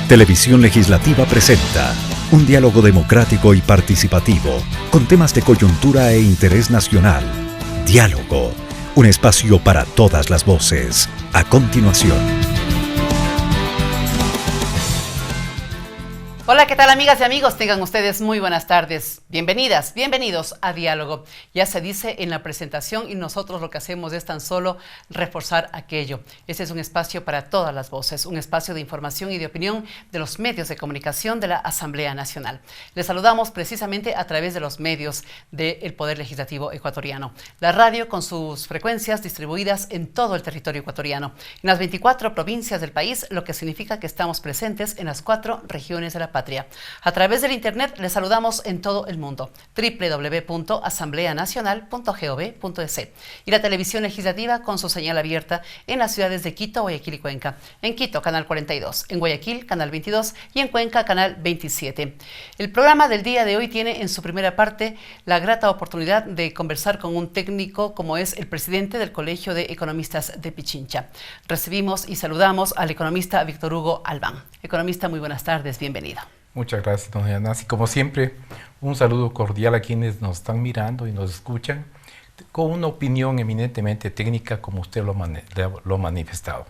Televisión Legislativa presenta un diálogo democrático y participativo con temas de coyuntura e interés nacional. Diálogo, un espacio para todas las voces. A continuación. Hola, ¿qué tal, amigas y amigos? Tengan ustedes muy buenas tardes. Bienvenidas, bienvenidos a Diálogo. Ya se dice en la presentación y nosotros lo que hacemos es tan solo reforzar aquello. Este es un espacio para todas las voces, un espacio de información y de opinión de los medios de comunicación de la Asamblea Nacional. Les saludamos precisamente a través de los medios del Poder Legislativo ecuatoriano. La radio con sus frecuencias distribuidas en todo el territorio ecuatoriano, en las 24 provincias del país, lo que significa que estamos presentes en las 4 regiones de la patria. A través del internet les saludamos en todo el mundo, www.asambleanacional.gov.es, y la televisión legislativa con su señal abierta en las ciudades de Quito, Guayaquil y Cuenca. En Quito, canal 42, en Guayaquil, canal 22 y en Cuenca, canal 27. El programa del día de hoy tiene en su primera parte la grata oportunidad de conversar con un técnico como es el presidente del Colegio de Economistas de Pichincha. Recibimos y saludamos al economista Víctor Hugo Albán. Economista, muy buenas tardes, bienvenido. Muchas gracias, doña Yanasi. Como siempre, un saludo cordial a quienes nos están mirando y nos escuchan, con una opinión eminentemente técnica, como usted lo ha manifestado.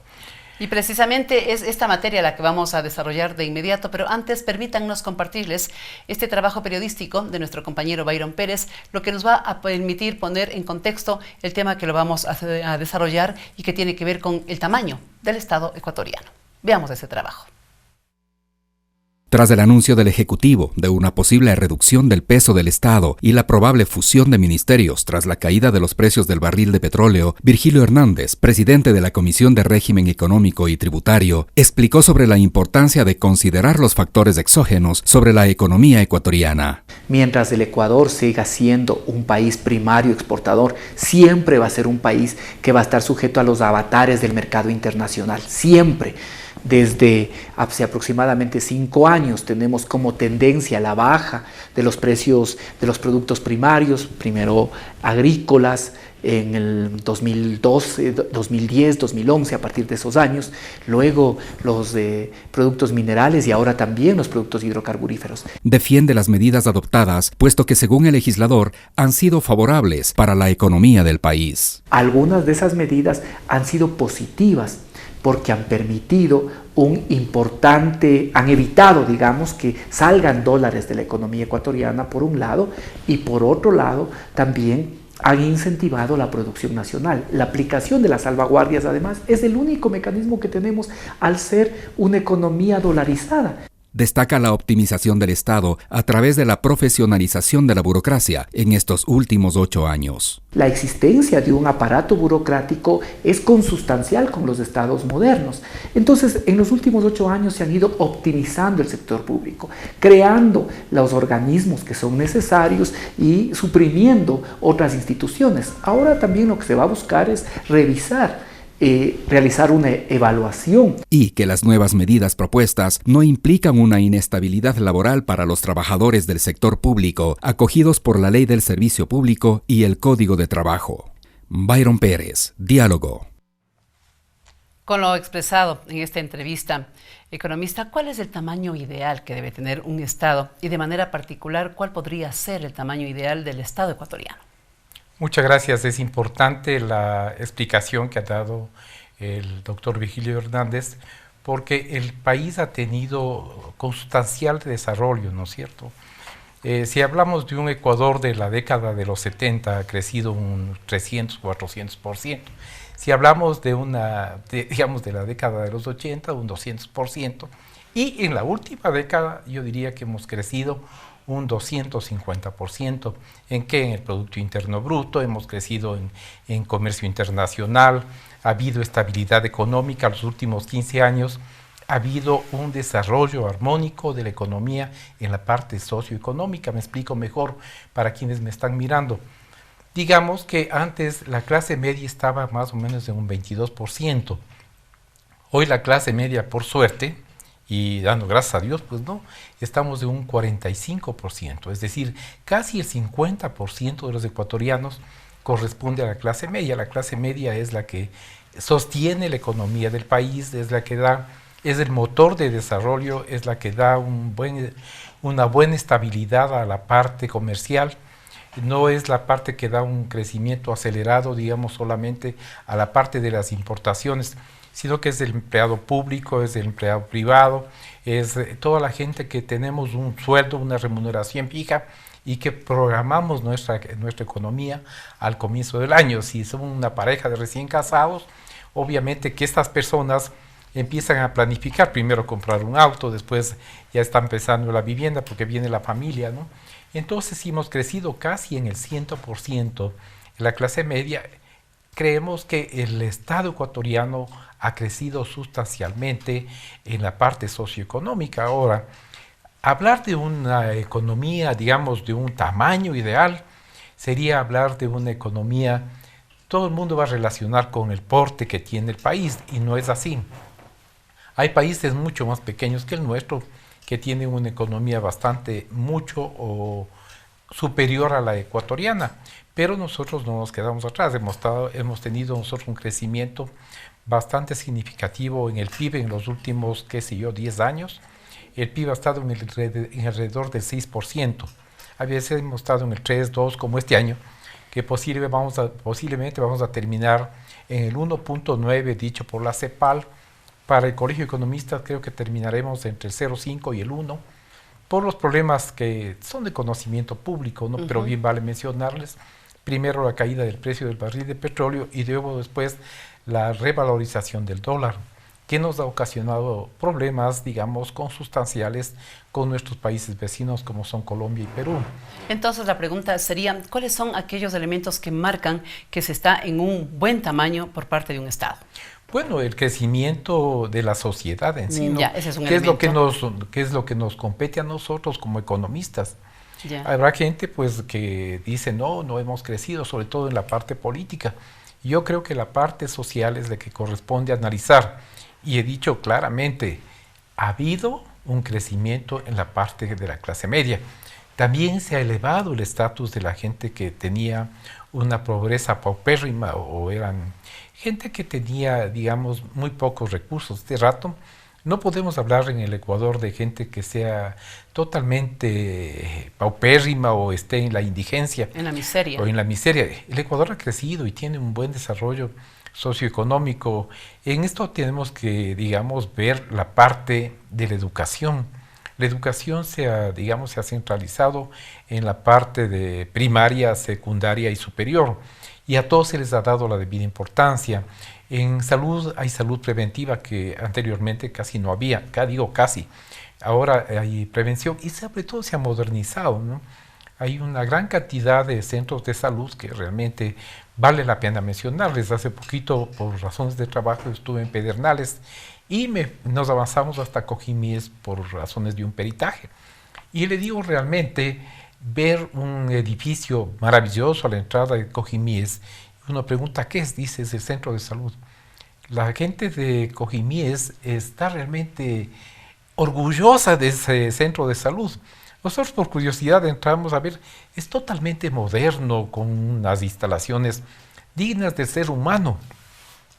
Y precisamente es esta materia la que vamos a desarrollar de inmediato, pero antes permítannos compartirles este trabajo periodístico de nuestro compañero Byron Pérez, lo que nos va a permitir poner en contexto el tema que lo vamos a desarrollar y que tiene que ver con el tamaño del Estado ecuatoriano. Veamos ese trabajo. Tras el anuncio del Ejecutivo de una posible reducción del peso del Estado y la probable fusión de ministerios tras la caída de los precios del barril de petróleo, Virgilio Hernández, presidente de la Comisión de Régimen Económico y Tributario, explicó sobre la importancia de considerar los factores exógenos sobre la economía ecuatoriana. Mientras el Ecuador siga siendo un país primario exportador, siempre va a ser un país que va a estar sujeto a los avatares del mercado internacional, siempre. Desde hace aproximadamente 5 años tenemos como tendencia la baja de los precios de los productos primarios, primero agrícolas, en el 2012, 2010, 2011, a partir de esos años, luego los de productos minerales y ahora también los productos hidrocarburíferos. Defiende las medidas adoptadas, puesto que según el legislador han sido favorables para la economía del país. Algunas de esas medidas han sido positivas, porque han permitido han evitado, digamos, que salgan dólares de la economía ecuatoriana por un lado, y por otro lado también han incentivado la producción nacional. La aplicación de las salvaguardias, además, es el único mecanismo que tenemos al ser una economía dolarizada. Destaca la optimización del Estado a través de la profesionalización de la burocracia en estos últimos 8 años. La existencia de un aparato burocrático es consustancial con los estados modernos. Entonces, en los últimos 8 años se han ido optimizando el sector público, creando los organismos que son necesarios y suprimiendo otras instituciones. Ahora también lo que se va a buscar es realizar una evaluación. Y que las nuevas medidas propuestas no implican una inestabilidad laboral para los trabajadores del sector público, acogidos por la Ley del Servicio Público y el Código de Trabajo. Byron Pérez, Diálogo. Con lo expresado en esta entrevista, economista, ¿cuál es el tamaño ideal que debe tener un Estado? Y de manera particular, ¿cuál podría ser el tamaño ideal del Estado ecuatoriano? Muchas gracias. Es importante la explicación que ha dado el doctor Virgilio Hernández, porque el país ha tenido consustancial desarrollo, ¿no es cierto? Si hablamos de un Ecuador de la década de los 70, ha crecido un 300, 400%. Si hablamos de la década de los 80, un 200%. Y en la última década yo diría que hemos crecido un 250%. ¿En qué? En el Producto Interno Bruto, hemos crecido en comercio internacional, ha habido estabilidad económica. Los últimos 15 años ha habido un desarrollo armónico de la economía en la parte socioeconómica. Me explico mejor para quienes me están mirando. Digamos que antes la clase media estaba más o menos en un 22%. Hoy la clase media, por suerte, y dando gracias a Dios, pues no, estamos de un 45%, es decir, casi el 50% de los ecuatorianos corresponde a la clase media. La clase media es la que sostiene la economía del país, es la que da es el motor de desarrollo, es la que da una buena estabilidad a la parte comercial. No es la parte que da un crecimiento acelerado, digamos, solamente a la parte de las importaciones, sino que es el empleado público, es el empleado privado, es toda la gente que tenemos un sueldo, una remuneración fija y que programamos nuestra economía al comienzo del año. Si son una pareja de recién casados, obviamente que estas personas empiezan a planificar, primero comprar un auto, después ya está empezando la vivienda porque viene la familia, ¿no? Entonces hemos crecido casi en el 100%. La clase media, creemos que el Estado ecuatoriano ha crecido sustancialmente en la parte socioeconómica. Ahora, hablar de una economía, digamos, de un tamaño ideal, sería hablar de una economía, todo el mundo va a relacionar con el porte que tiene el país, y no es así. Hay países mucho más pequeños que el nuestro, que tienen una economía mucho o superior a la ecuatoriana, pero nosotros no nos quedamos atrás. Hemos tenido nosotros un crecimiento bastante significativo en el PIB en los últimos, 10 años. El PIB ha estado en alrededor del 6%. A veces hemos estado en el 3, 2, como este año, que posiblemente vamos a terminar en el 1.9 dicho por la CEPAL. Para el Colegio de Economistas creo que terminaremos entre el 0.5 y el 1, por los problemas que son de conocimiento público, ¿no? Pero bien vale mencionarles. Primero la caída del precio del barril de petróleo y luego después la revalorización del dólar, que nos ha ocasionado problemas, digamos, consustanciales con nuestros países vecinos como son Colombia y Perú. Entonces la pregunta sería, ¿cuáles son aquellos elementos que marcan que se está en un buen tamaño por parte de un Estado? Bueno, el crecimiento de la sociedad en sí, ¿no? Ya, ese es un ¿Qué elemento. es lo que nos compete a nosotros como economistas? Ya. Habrá gente pues que dice no hemos crecido, sobre todo en la parte política. Yo creo que la parte social es la que corresponde analizar. Y he dicho claramente, ha habido un crecimiento en la parte de la clase media. También se ha elevado el estatus de la gente que tenía una pobreza paupérrima o eran gente que tenía, digamos, muy pocos recursos. Este rato no podemos hablar en el Ecuador de gente que sea totalmente paupérrima o esté en la indigencia. En la miseria. O en la miseria. El Ecuador ha crecido y tiene un buen desarrollo socioeconómico. En esto tenemos que, digamos, ver la parte de la educación. La educación se ha centralizado en la parte de primaria, secundaria y superior, y a todos se les ha dado la debida importancia. En salud hay salud preventiva que anteriormente casi no había, casi. Ahora hay prevención y sobre todo se ha modernizado, ¿no? Hay una gran cantidad de centros de salud que realmente vale la pena mencionarles. Hace poquito, por razones de trabajo, estuve en Pedernales y nos avanzamos hasta Cojímies por razones de un peritaje. Y le digo realmente, ver un edificio maravilloso a la entrada de Cojímies, uno pregunta, ¿qué es? Dice, es el centro de salud. La gente de Cojímies está realmente orgullosa de ese centro de salud. Nosotros por curiosidad entramos a ver, es totalmente moderno, con unas instalaciones dignas del ser humano,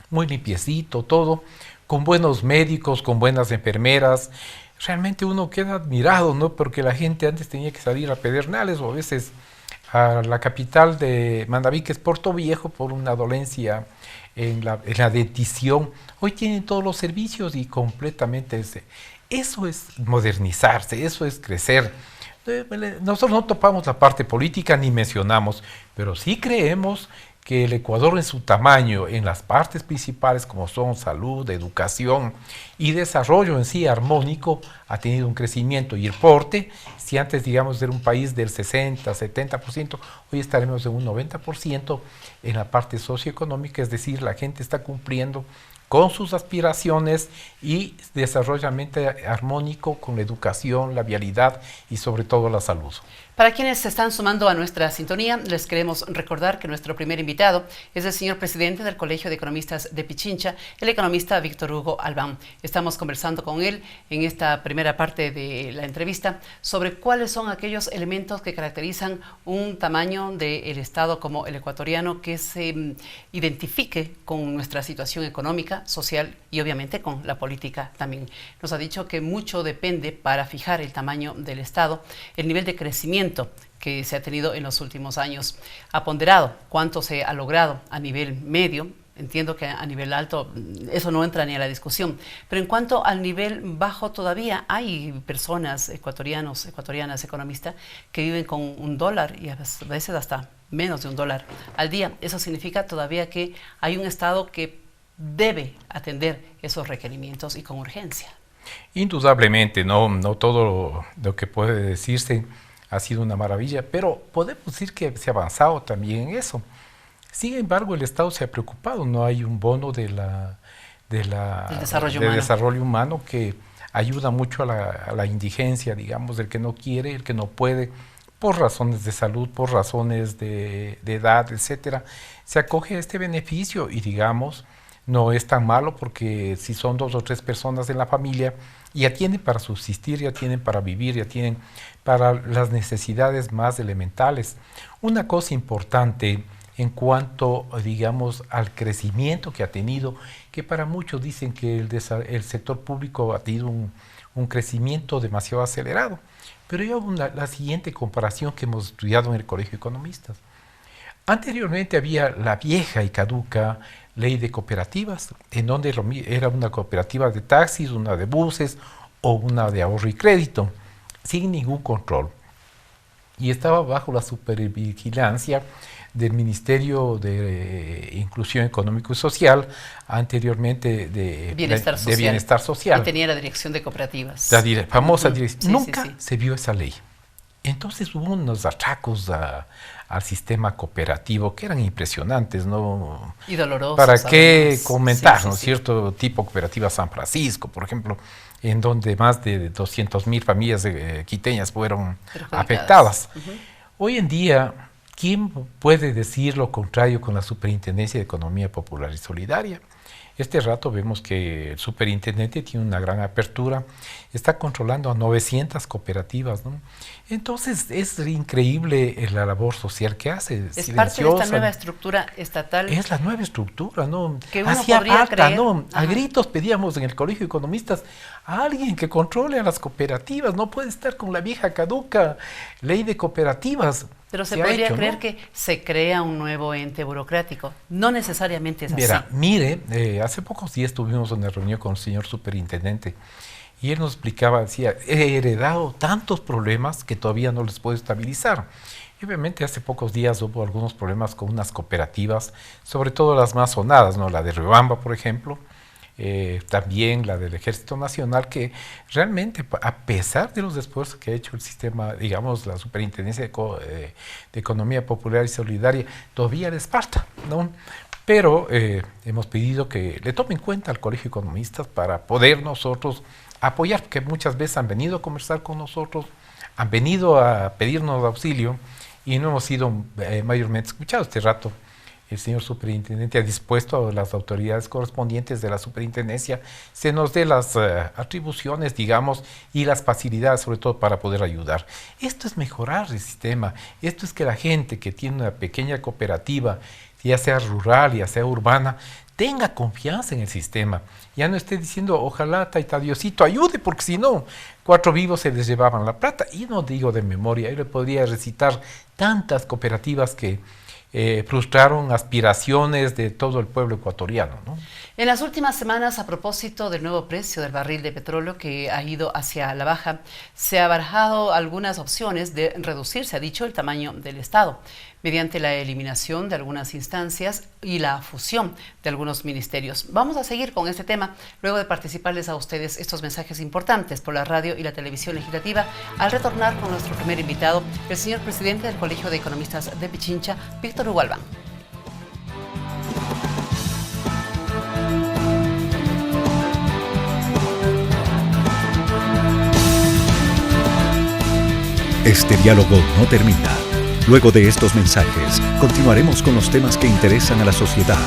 muy limpiecito todo, con buenos médicos, con buenas enfermeras. Realmente uno queda admirado, ¿no? Porque la gente antes tenía que salir a Pedernales o a veces a la capital de Manabí, que es Puerto Viejo, por una dolencia en la dentición. Hoy tienen todos los servicios y completamente eso es modernizarse, eso es crecer. Nosotros no topamos la parte política ni mencionamos, pero sí creemos que el Ecuador en su tamaño, en las partes principales como son salud, educación y desarrollo en sí armónico, ha tenido un crecimiento. Y el porte, si antes digamos era un país del 60, 70%, hoy estaremos en un 90% en la parte socioeconómica, es decir, la gente está cumpliendo con sus aspiraciones y desarrollamiento armónico con la educación, la vialidad y sobre todo la salud. Para quienes se están sumando a nuestra sintonía, les queremos recordar que nuestro primer invitado es el señor presidente del Colegio de Economistas de Pichincha, el economista Víctor Hugo Albán. Estamos conversando con él en esta primera parte de la entrevista sobre cuáles son aquellos elementos que caracterizan un tamaño del Estado como el ecuatoriano que se identifique con nuestra situación económica, económica, social y obviamente con la política también. Nos ha dicho que mucho depende para fijar el tamaño del Estado, el nivel de crecimiento que se ha tenido en los últimos años. Ha ponderado cuánto se ha logrado a nivel medio. Entiendo que a nivel alto eso no entra ni a la discusión, pero en cuanto al nivel bajo todavía hay personas ecuatorianas, economistas, que viven con $1 y a veces hasta menos de $1 al día. Eso significa todavía que hay un Estado que debe atender esos requerimientos y con urgencia. Indudablemente, no todo lo que puede decirse ha sido una maravilla, pero podemos decir que se ha avanzado también en eso. Sin embargo, el Estado se ha preocupado, no hay un bono del desarrollo humano que ayuda mucho a la indigencia, digamos, del que no quiere, el que no puede, por razones de salud, por razones de edad, etcétera. Se acoge a este beneficio y, digamos, no es tan malo porque si son 2 o 3 personas en la familia, ya tienen para subsistir, ya tienen para vivir, ya tienen para las necesidades más elementales. Una cosa importante en cuanto, digamos, al crecimiento que ha tenido, que para muchos dicen que el sector público ha tenido un crecimiento demasiado acelerado. Pero yo hago la siguiente comparación que hemos estudiado en el Colegio de Economistas. Anteriormente había la vieja y caduca ley de cooperativas, en donde era una cooperativa de taxis, una de buses o una de ahorro y crédito, sin ningún control. Y estaba bajo la supervigilancia del Ministerio de Inclusión Económico y Social, anteriormente de Bienestar Social. Y tenía la dirección de cooperativas. La famosa dirección. Sí, Nunca se vio esa ley. Entonces hubo unos atracos al sistema cooperativo que eran impresionantes, ¿no? Y dolorosos. ¿Para qué comentar, sí, ¿no es cierto? Tipo Cooperativa San Francisco, por ejemplo, en donde más de 200,000 familias quiteñas fueron afectadas. Hoy en día, ¿quién puede decir lo contrario con la Superintendencia de Economía Popular y Solidaria? Este rato vemos que el superintendente tiene una gran apertura, está controlando a 900 cooperativas, ¿no? Entonces es increíble la labor social que hace. Es parte de esta nueva estructura estatal. Es la nueva estructura, ¿no? Que uno hacía podría falta, creer, ¿no? Ajá. A gritos pedíamos en el Colegio de Economistas a alguien que controle a las cooperativas, no puede estar con la vieja caduca ley de cooperativas. Pero se podría creer que se crea un nuevo ente burocrático. No necesariamente es así. Mire, hace pocos días tuvimos una reunión con el señor superintendente y él nos explicaba, decía, he heredado tantos problemas que todavía no les puedo estabilizar. Y obviamente hace pocos días hubo algunos problemas con unas cooperativas, sobre todo las más sonadas, ¿no? La de Riobamba, por ejemplo, también la del Ejército Nacional, que realmente, a pesar de los esfuerzos que ha hecho el sistema, digamos, la Superintendencia de Economía Popular y Solidaria, todavía les falta, ¿no? Pero hemos pedido que le tomen en cuenta al Colegio de Economistas para poder nosotros apoyar, porque muchas veces han venido a conversar con nosotros, han venido a pedirnos auxilio y no hemos sido mayormente escuchados. Este rato el señor superintendente ha dispuesto a las autoridades correspondientes de la superintendencia se nos dé las atribuciones, digamos, y las facilidades, sobre todo para poder ayudar. Esto es mejorar el sistema, esto es que la gente que tiene una pequeña cooperativa, ya sea rural, ya sea urbana, tenga confianza en el sistema. Ya no esté diciendo, ojalá Taita Diosito ayude, porque si no, 4 vivos se les llevaban la plata. Y no digo de memoria, yo le podría recitar tantas cooperativas que frustraron aspiraciones de todo el pueblo ecuatoriano, ¿no? En las últimas semanas, a propósito del nuevo precio del barril de petróleo que ha ido hacia la baja, se ha barajado algunas opciones de reducir, se ha dicho, el tamaño del Estado, mediante la eliminación de algunas instancias y la fusión de algunos ministerios. Vamos a seguir con este tema luego de participarles a ustedes estos mensajes importantes por la radio y la televisión legislativa, al retornar con nuestro primer invitado, el señor presidente del Colegio de Economistas de Pichincha, Víctor Hugo Albán. Este diálogo no termina. Luego de estos mensajes, continuaremos con los temas que interesan a la sociedad.